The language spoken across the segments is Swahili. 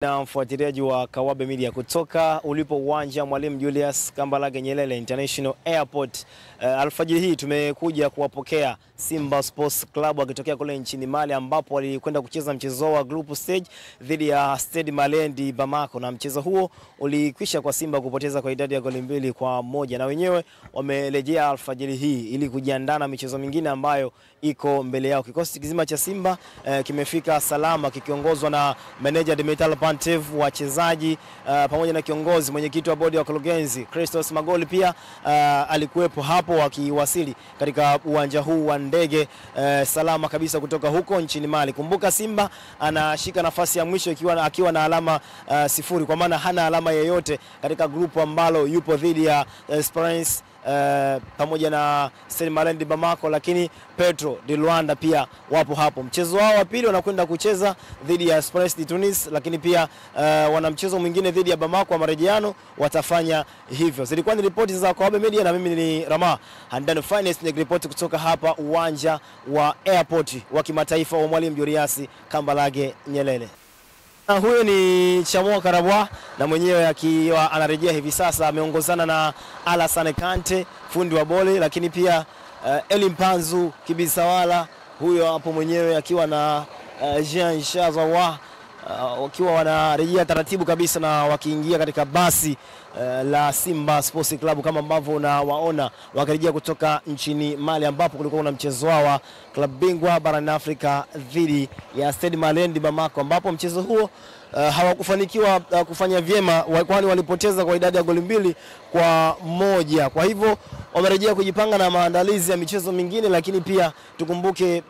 Na mfuatiliaji wa Kawabe Media kutoka ulipo uwanja Mwalimu Julius Kambarage Nyerere International Airport. Alfajiri hii tumekuja kuwapokea Simba Sports Club wakitokea kule nchini Mali, ambapo walikwenda kucheza mchezo wa group stage dhidi ya Stade Malien de Bamako, na mchezo huo ulikwisha kwa Simba kupoteza kwa idadi ya goli 2-1, na wenyewe wamerejea alfajiri hii ili kujiandaa na michezo mingine ambayo iko mbele yao. Kikosi kizima cha Simba kimefika salama kikiongozwa na manager Dimitar Pantev, wachezaji pamoja na kiongozi mwenyekiti wa bodi ya wakurugenzi Christos Magoli pia alikuwepo hapo wakiwasili katika uwanja huu wa ndege salama kabisa kutoka huko nchini Mali. Kumbuka Simba anashika nafasi ya mwisho akiwa na alama 0, kwa maana hana alama yoyote katika grupu ambalo yupo dhidi ya Esperance pamoja na Stade Malien de Bamako, lakini Petro de Luanda pia wapo hapo. Mchezo wao wa pili wanakwenda kucheza dhidi ya Esperance de Tunis, lakini pia wana mchezo mwingine dhidi ya Bamako wa marejeano watafanya hivyo. Zilikuwa ni ripoti za Kawabe Media na mimi ni Rama Handano Finance, ni ripoti kutoka hapa uwanja wa airport wa kimataifa wa Mwalimu Julius Kambarage Nyerere. Huyo ni Chamwa Karabwa, na mwenyewe akiwa anarejea hivi sasa, ameongozana na Alassane Kante fundi wa bole, lakini pia Eli Mpanzu Kibisawala huyo hapo mwenyewe akiwa na Jean Shazawa, wakiwa wanarejea taratibu kabisa na wakiingia katika basi la Simba Sports Club kama ambavyo unawaona wakirejea kutoka nchini Mali, ambapo kulikuwa na mchezo wa klabu bingwa barani Afrika dhidi ya Stade Malien de Bamako, ambapo mchezo huo hawakufanikiwa kufanya vyema, kwani walipoteza kwa idadi ya goli 2-1. Kwa hivyo wamerejea kujipanga na maandalizi ya michezo mingine, lakini pia tukumbuke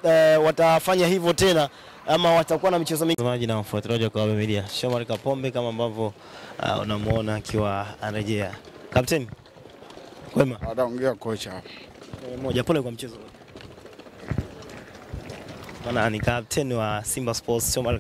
watafanya hivyo tena ama watakuwa na michezo mingi. Mtazamaji na mfuatiliaji wa Kawabe Media, Shomari Kapombe kama ambavyo unamuona akiwa anarejea. Captain kwema? Anaongea kocha hapa. Moja pole kwa mchezo. Maana ni captain wa Simba Sports Shomari